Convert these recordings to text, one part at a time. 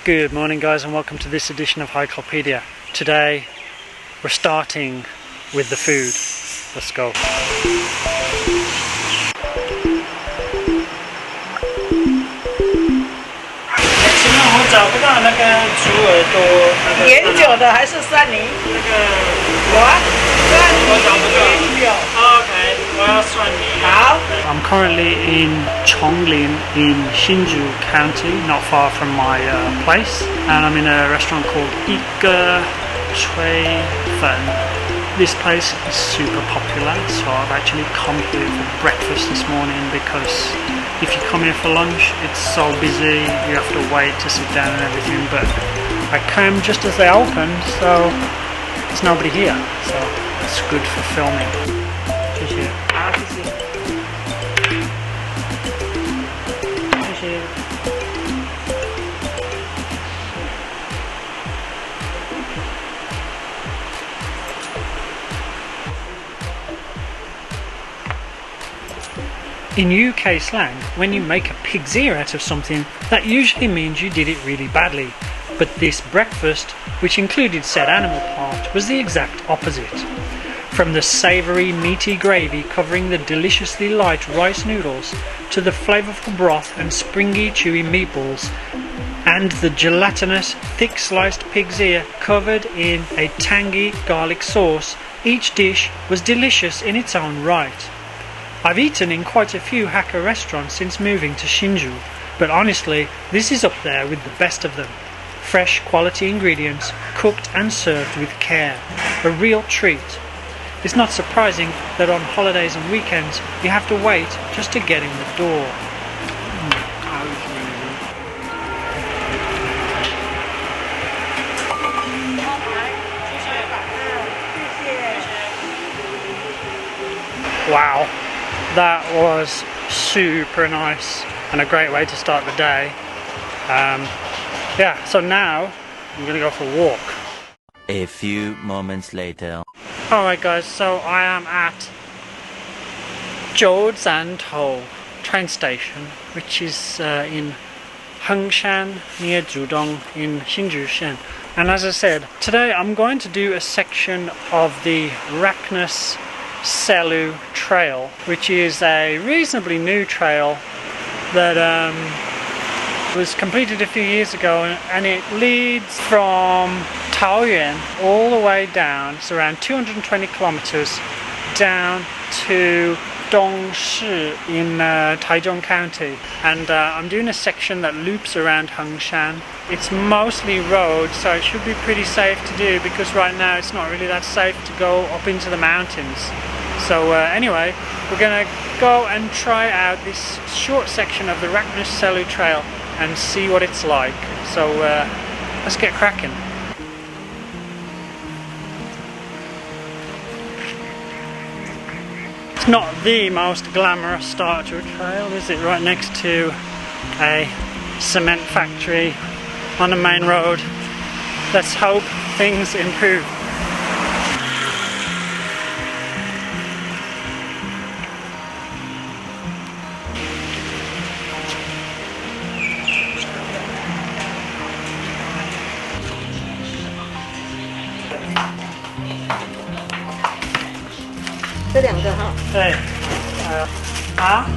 Good morning guys and welcome to this edition of Hikelopedia. Today we're starting with the food. Let's go. 请问我找不到那个猪耳朵，盐酒的还是蒜泥？那个有啊，蒜泥我找不到。盐酒。Okay, 我要蒜泥。好。I'm currently in Chonglin in Xinzhu County, not far from my place, and I'm in a restaurant called一哥炊粉. This place is super popular, so I've actually come here for breakfast this morning because if you come here for lunch, it's so busy, you have to wait to sit down and everything, but I came just as they opened, so there's nobody here, so it's good for filming. 谢谢。好，谢谢。谢谢。In UK slang, when you make a pig's ear out of something, that usually means you did it really badly. But this breakfast, which included said animal part, was the exact opposite. From the savoury, meaty gravy covering the deliciously light rice noodles, to the flavourful broth and springy, chewy meatballs, and the gelatinous, thick-sliced pig's ear covered in a tangy garlic sauce, each dish was delicious in its own right. I've eaten in quite a few Hakka restaurants since moving to Xinzhu, but honestly, this is up there with the best of them. Fresh, quality ingredients, cooked and served with care. A real treat. It's not surprising that on holidays and weekends, you have to wait just to get in the door. Wow. That was super nice and a great way to start the day. Yeah, so now I'm gonna go for a walk. A few moments later. Alright guys, so I am at Jiuzantou train station, which is in Hengshan near Jiuzantou in Xinzhu Station. And as I said, today I'm going to do a section of the Raknus Selu Trail, which is a reasonably new trail that was completed a few years ago, and it leads from Taoyuan all the way down, it's around 220 kilometers down to Dongshi in Taiwan County, and I'm doing a section that loops around Hengshan. It's mostly road, so it should be pretty safe to do because right now it's not really that safe to go up into the mountains. So anyway, we're gonna go and try out this short section of the Raknus Selu Trail and see what it's like. So let's get cracking. It's not the most glamorous start to a trail, is it? Right next to a cement factory on the main road. Let's hope things improve.这两个哈。对，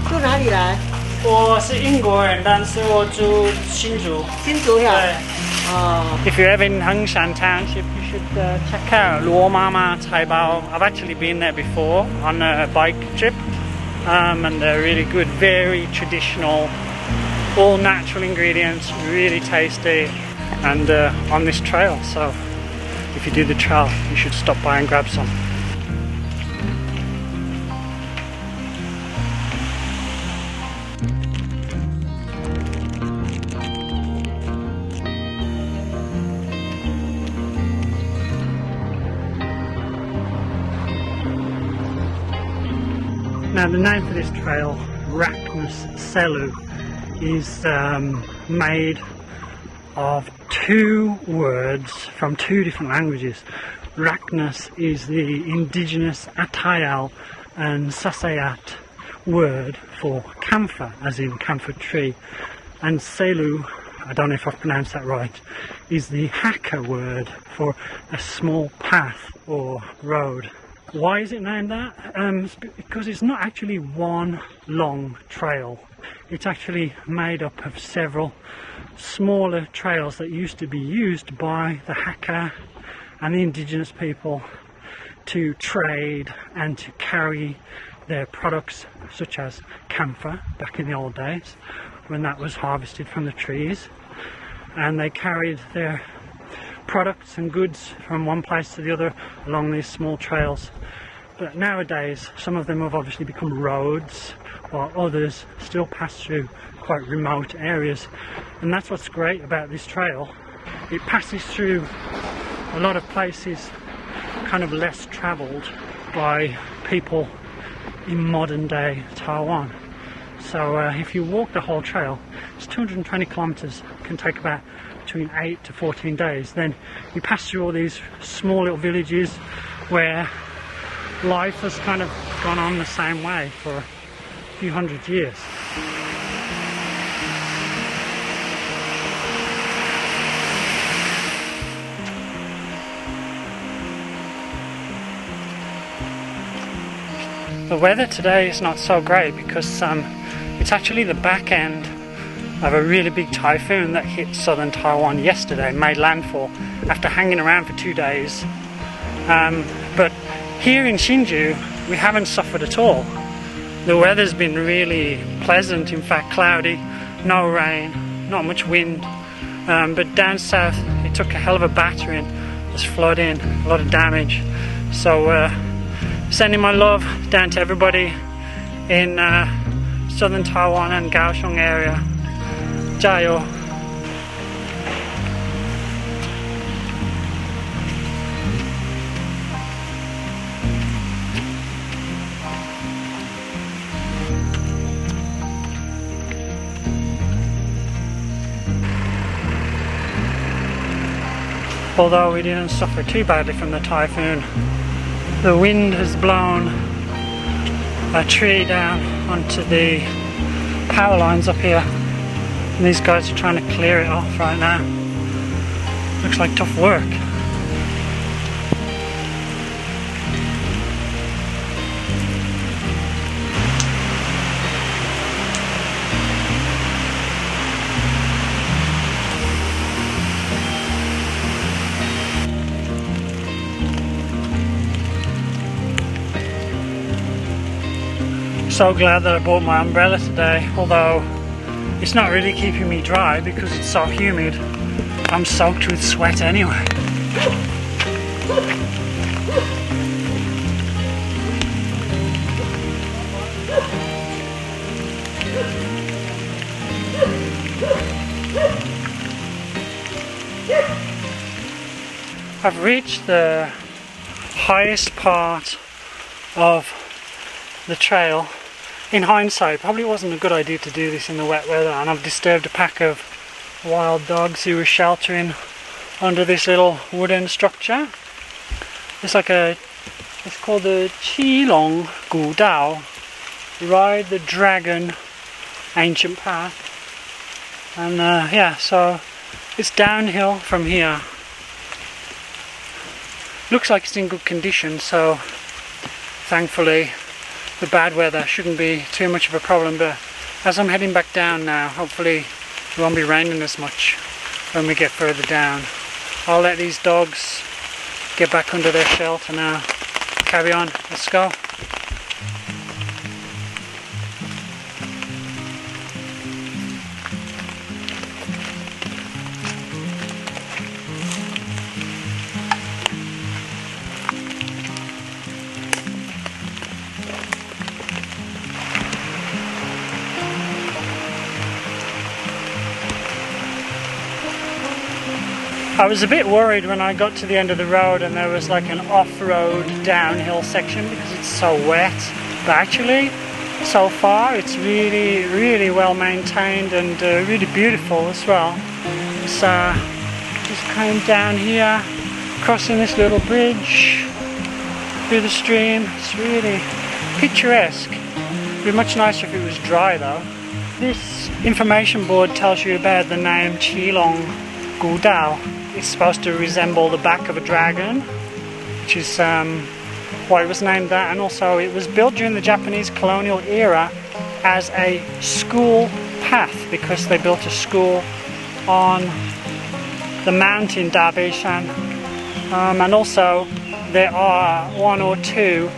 住哪里来？我是英国人，但是我住新竹。新竹呀。对。If you're ever in Hengshan Township, you should check out 罗妈妈菜包. I've actually been there before on a bike trip, and they're really good, very traditional, all natural ingredients, really tasty, and on this trail. So if you do the trail, you should stop by and grab some. Now the name for this trail, Raknus Selu, is made of two words from two different languages. Raknus is the indigenous Atayal and Sasayat word for camphor, as in camphor tree, and Selu I don't know if I've pronounced that right, is the Hakka word for a small path or road. Why is it named that? Because it's not actually one long trail. It's actually made up of several smaller trails that used to be used by the Hakka and the indigenous people to trade and to carry their products, such as camphor back in the old days when that was harvested from the trees, and they carried their products and goods from one place to the other along these small trails. But nowadays some of them have obviously become roads, while others still pass through quite remote areas, and that's what's great about this trail. It passes through a lot of places kind of less travelled by people in modern day Taiwan. So if you walk the whole trail, it's 220 kilometers, can take about between 8 to 14 days. Then you pass through all these small little villages where life has kind of gone on the same way for a few hundred years. The weather today is not so great because it's actually the back end of a really big typhoon that hit southern Taiwan yesterday, made landfall after hanging around for 2 days. But here in Xinzhu we haven't suffered at all. The weather's been really pleasant, in fact cloudy, no rain, not much wind, but down south it took a hell of a battering. There's flooding, a lot of damage. So sending my love down to everybody in southern Taiwan and Kaohsiung area. 加油! Although we didn't suffer too badly from the typhoon, the wind has blown a tree down onto the power lines up here, and these guys are trying to clear it off right now. Looks like tough work. So glad that I bought my umbrella today, although it's not really keeping me dry because it's so humid. I'm soaked with sweat anyway. I've reached the highest part of the trail. In hindsight, probably wasn't a good idea to do this in the wet weather, and I've disturbed a pack of wild dogs who were sheltering under this little wooden structure. It's called the Qilong Gu Dao, Ride the Dragon Ancient Path. And yeah, so it's downhill from here. Looks like it's in good condition, so thankfully the bad weather shouldn't be too much of a problem. But as I'm heading back down now, hopefully it won't be raining as much when we get further down. I'll let these dogs get back under their shelter now. Carry on, let's go. I was a bit worried when I got to the end of the road and there was like an off-road downhill section because it's so wet, but actually so far it's really well maintained and really beautiful as well. It's just coming down here, crossing this little bridge through the stream. It's really picturesque. It'd be much nicer if it was dry though. This information board tells you about the name Qilong Gudao. It's supposed to resemble the back of a dragon, which is why it was named that, and also it was built during the Japanese colonial era as a school path because they built a school on the mountain Dabishan, and also there are one or two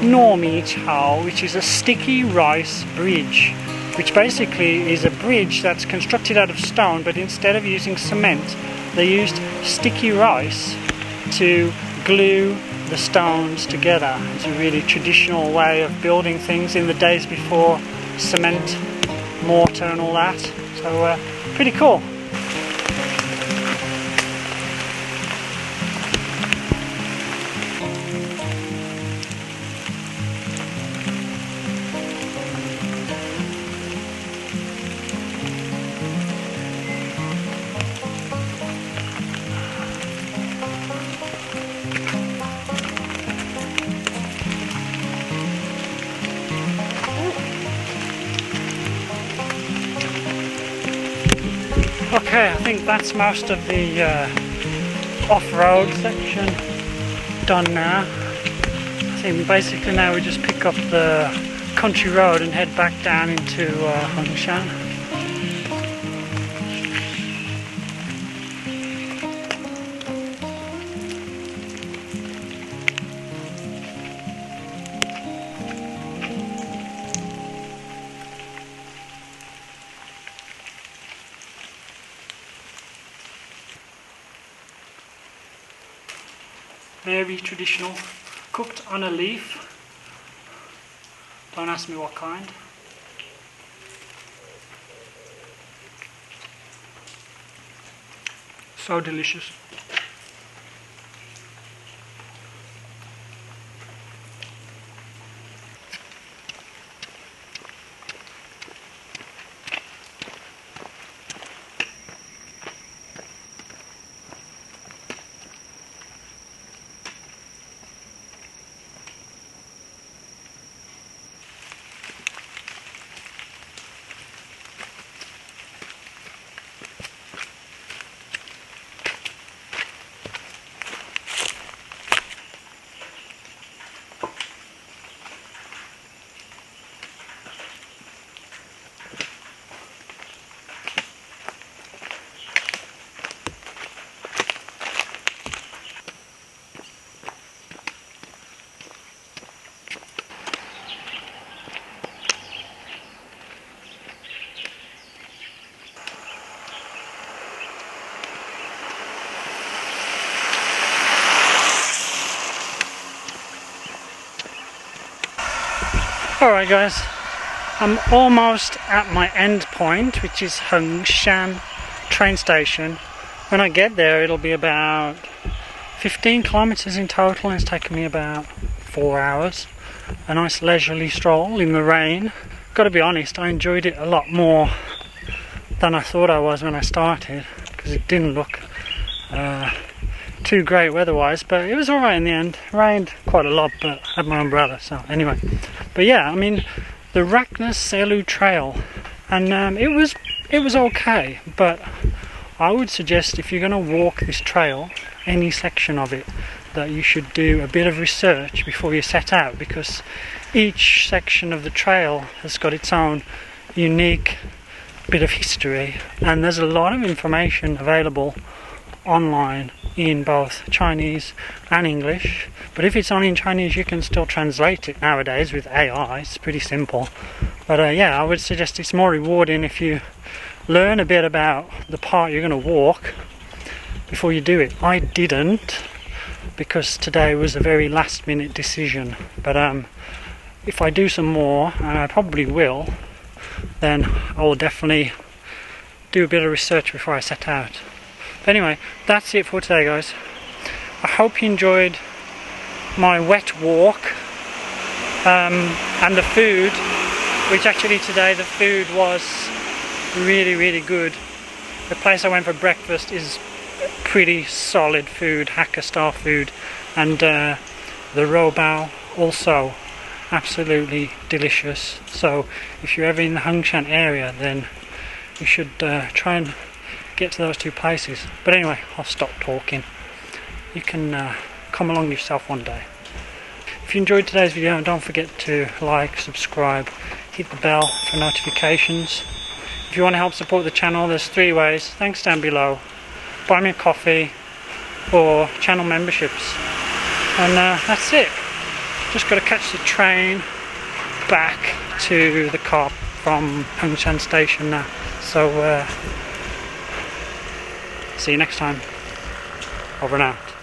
Normi Chao, which is a sticky rice bridge, which basically is a bridge that's constructed out of stone, but instead of using cement they used sticky rice to glue the stones together. It's a really traditional way of building things in the days before cement, mortar and all that. So pretty cool. Okay, I think that's most of the off-road section done now. I think basically now we just pick up the country road and head back down into Hengshan. Very traditional, cooked on a leaf. Don't ask me what kind. So delicious. Alright guys, I'm almost at my end point, which is Hengshan train station. When I get there it'll be about 15 kilometers in total, and it's taken me about 4 hours. A nice leisurely stroll in the rain. Gotta be honest, I enjoyed it a lot more than I thought I was when I started, because it didn't look too great weather-wise, but it was alright in the end. It rained quite a lot, but I had my umbrella, so anyway. But yeah, I mean, the Raknus Selu Trail, and it was okay, but I would suggest if you're going to walk this trail, any section of it, that you should do a bit of research before you set out, because each section of the trail has got its own unique bit of history, and there's a lot of information available online in both Chinese and English. But if it's only in Chinese, you can still translate it nowadays with AI. It's pretty simple. But yeah, I would suggest it's more rewarding if you learn a bit about the part you're going to walk before you do it. I didn't, because today was a very last minute decision. But if I do some more, and I probably will, then I will definitely do a bit of research before I set out. But anyway, that's it for today guys. I hope you enjoyed my wet walk and the food, which actually today the food was really good. The place I went for breakfast is pretty solid food, Hakka style food, and the robao also absolutely delicious. So if you're ever in the Hengshan area, then you should try and get to those two places. But anyway, I'll stop talking. You can come along yourself one day. If you enjoyed today's video, don't forget to like, subscribe, hit the bell for notifications. If you want to help support the channel, there's 3 ways. Thanks down below. Buy me a coffee or channel memberships. And that's it. Just got to catch the train back to the car from Hengshan Station now. So see you next time. Over and out.